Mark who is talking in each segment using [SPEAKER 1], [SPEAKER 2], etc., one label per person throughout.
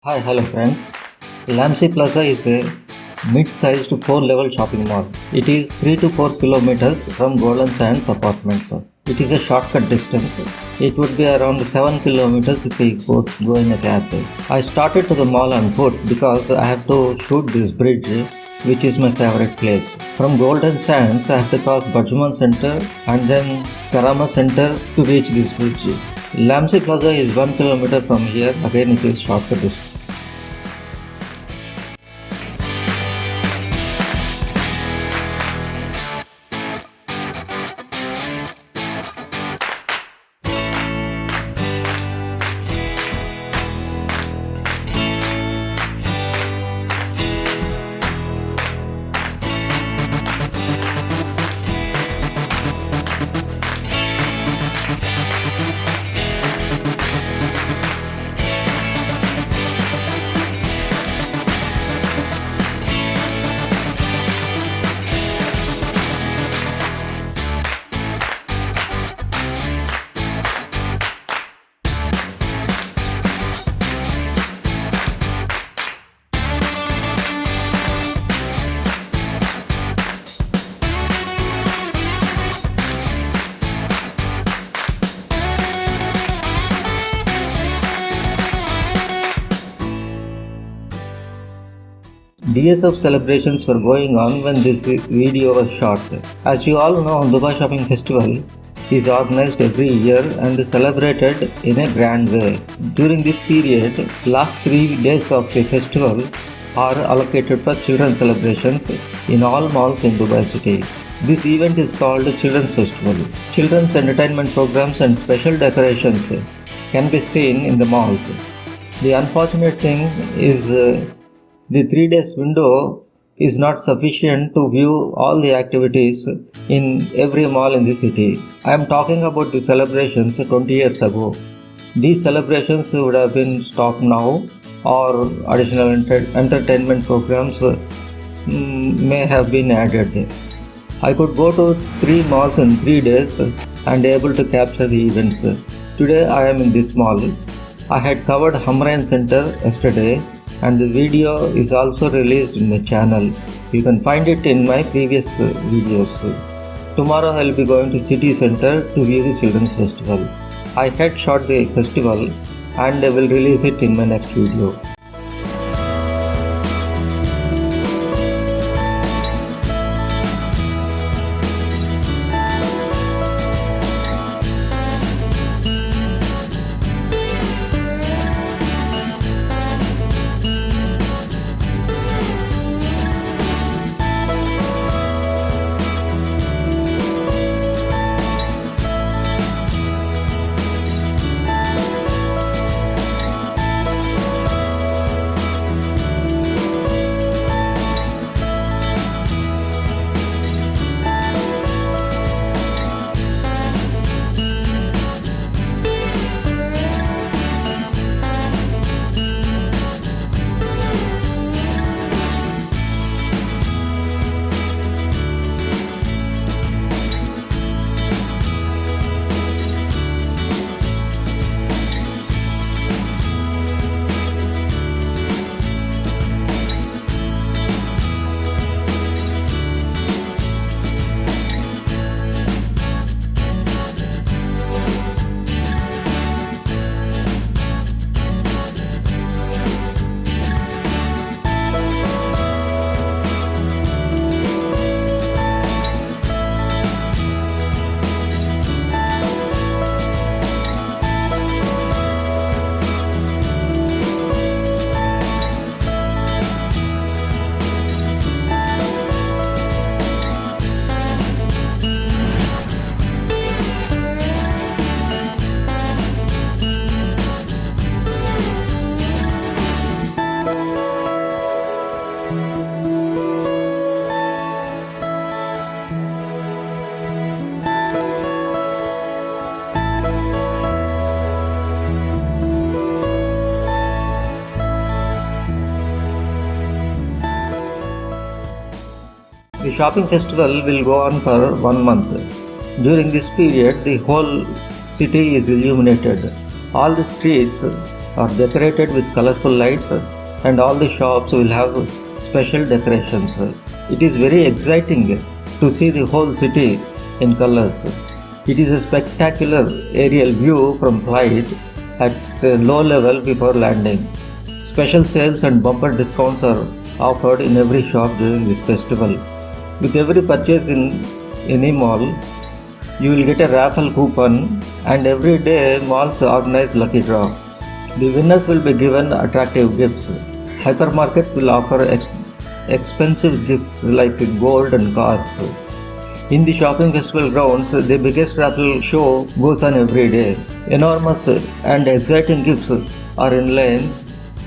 [SPEAKER 1] Hi, hello friends. Lamsi Plaza is a mid-sized four-level shopping mall. It is 3 to 4 kilometers from Golden Sands apartments. It is a shortcut distance. It would be around 7 kilometers if we go in a cab. I started to the mall on foot because I have to shoot this bridge, which is my favorite place. From Golden Sands, I have to cross Bajman Center and then Karama Center to reach this bridge. Lamsi Plaza is 1 kilometer from here. Again, it is shortcut distance. DSF celebrations were going on when this video was shot. As you all know, Dubai Shopping Festival is organized every year and celebrated in a grand way. During this period, last 3 days of the festival are allocated for children celebrations in all malls in Dubai city. This event is called Children's Festival. Children's entertainment programs and special decorations can be seen in the malls. The unfortunate thing is the 3 days window is not sufficient to view all the activities in every mall in the city. I am talking about the celebrations 20 years ago. These celebrations would have been stopped now, or additional entertainment programs may have been added. I could go to 3 malls in 3 days and able to capture the events. Today I am in this mall. I had covered Hamrain Center yesterday and the video is also released in my channel. You can find it in my previous videos. Tomorrow I will be going to City Center to view the Children's Festival. I had shot the festival and I will release it in my next video. The shopping festival will go on for 1 month. During this period, the whole city is illuminated. All the streets are decorated with colorful lights, and all the shops will have special decorations. It is very exciting to see the whole city in colors. It is a spectacular aerial view from flight at low level before landing. Special sales and bumper discounts are offered in every shop during this festival. With every purchase in any mall, you will get a raffle coupon, and every day malls organize lucky draw. The winners will be given attractive gifts. Hypermarkets will offer expensive gifts like gold and cars. In the shopping festival grounds, the biggest raffle show goes on every day. Enormous and exciting gifts are in line,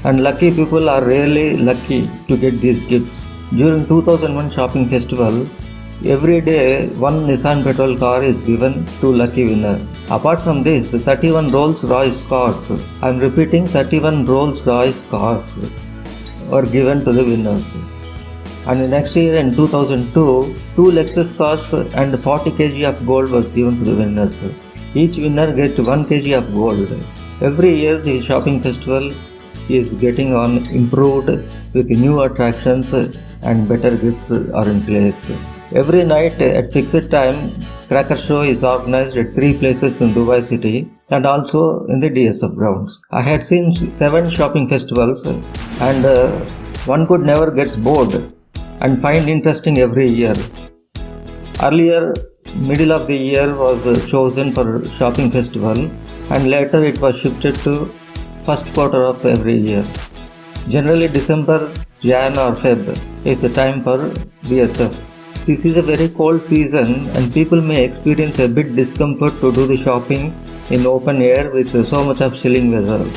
[SPEAKER 1] and lucky people are really lucky to get these gifts. During 2001 shopping festival, every day one Nissan petrol car is given to lucky winner. Apart from this, 31 Rolls-Royce cars, I am repeating, 31 Rolls-Royce cars were given to the winners. And the next year in 2002, 2 Lexus cars and 40 kg of gold was given to the winners. Each winner gets 1 kg of gold. Every year the shopping festival is getting on improved with new attractions and better gifts are in place. Every night at fixed time, Cracker Show is organized at 3 places in Dubai city and also in the DSF grounds. I had seen 7 shopping festivals, and one could never get bored and find interesting every year. Earlier, middle of the year was chosen for shopping festival, and later it was shifted to first quarter of every year. Generally December, Jan or Feb is the time for DSF. This is a very cold season, and people may experience a bit discomfort to do the shopping in open air with so much of chilling weather.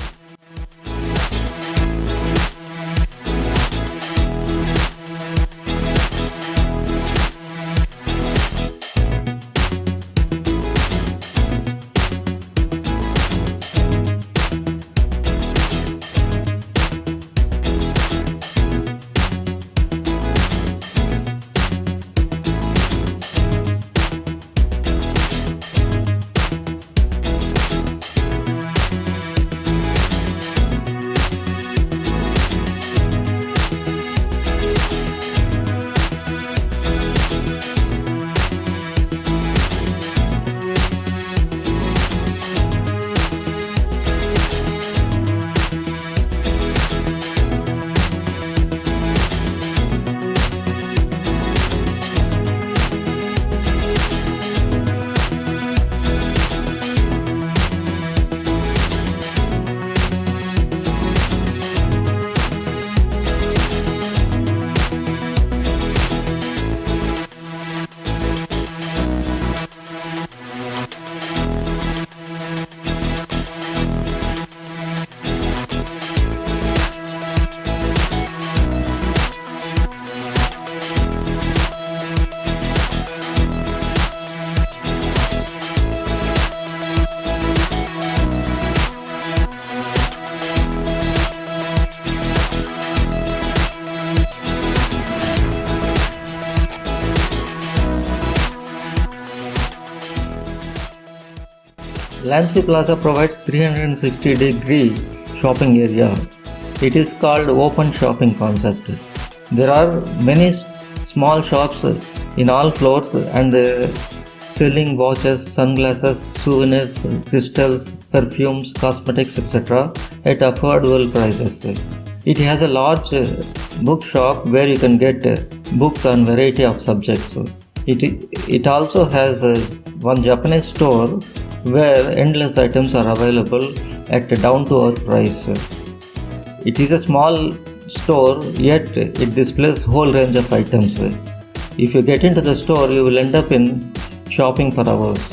[SPEAKER 1] Lamsey Plaza provides 360-degree shopping area. It is called open shopping concept. There are many small shops in all floors, and selling watches, sunglasses, souvenirs, crystals, perfumes, cosmetics, etc. at affordable prices. It has a large bookshop where you can get books on variety of subjects. It also has one Japanese store where endless items are available at a down-to-earth price. It is a small store, yet it displays whole range of items. If you get into the store, you will end up in shopping for hours.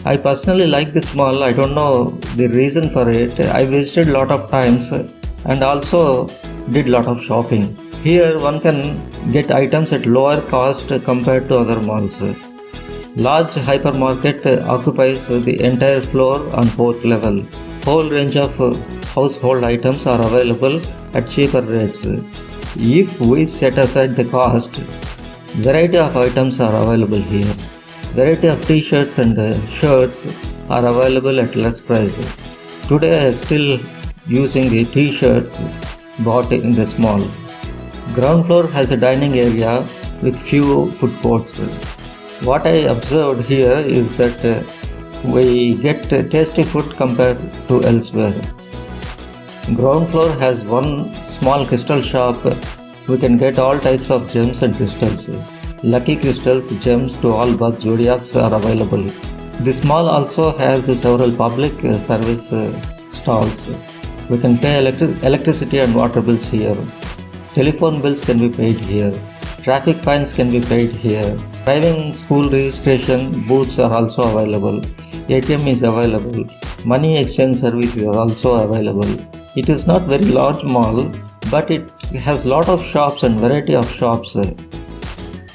[SPEAKER 1] I personally like this mall. I don't know the reason for it. I visited lot of times and also did lot of shopping. Here one can get items at lower cost compared to other malls. Large hypermarket occupies the entire floor on 4th level. Whole range of household items are available at cheaper rates. If we set aside the cost, variety of items are available here. Variety of t-shirts and shirts are available at less price. Today I still using the t-shirts bought in the mall. Ground floor has a dining area with few food courts. What I observed here is that we get tasty food compared to elsewhere. Ground floor has one small crystal shop. We can get all types of gems and crystals. Lucky crystals, gems to all birth zodiacs are available. This mall also has several public service stalls. We can pay electricity and water bills here. Telephone bills can be paid here. Traffic fines can be paid here. Driving school registration booths are also available. ATM is available. Money exchange service is also available. It is not very large mall, but it has lot of shops and variety of shops.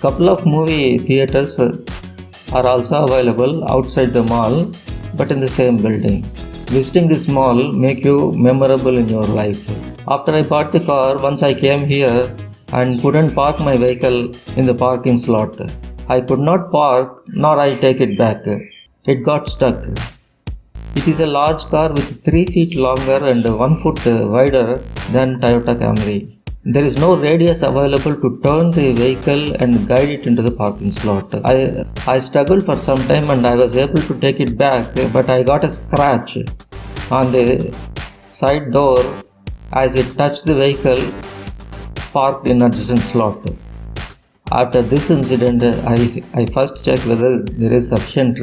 [SPEAKER 1] Couple of movie theaters are also available outside the mall, but in the same building. Visiting this mall make you memorable in your life. After I bought the car, once I came here and couldn't park my vehicle in the parking slot. I could not park nor I take it back. It got stuck. It is a large car with 3 feet longer and 1 foot wider than Toyota Camry. There is no radius available to turn the vehicle and guide it into the parking slot. I struggled for some time and I was able to take it back, but I got a scratch on the side door as it touched the vehicle parked in adjacent slot. After this incident, I first checked whether there is sufficient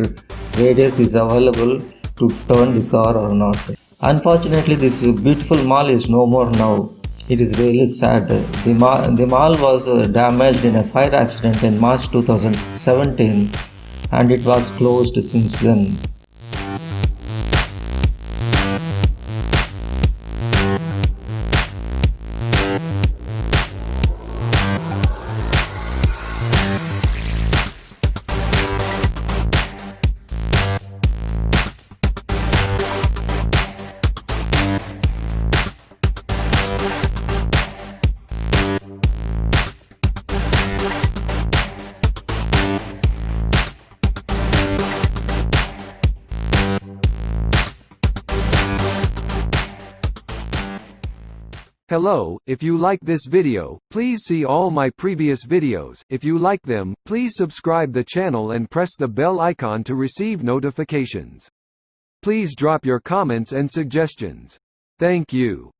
[SPEAKER 1] radius is available to turn the car or not. Unfortunately, this beautiful mall is no more now. It is really sad. The mall was damaged in a fire accident in March 2017 and it was closed since then.
[SPEAKER 2] Hello, if you like this video, please see all my previous videos. If you like them, please subscribe the channel and press the bell icon to receive notifications. Please drop your comments and suggestions. Thank you.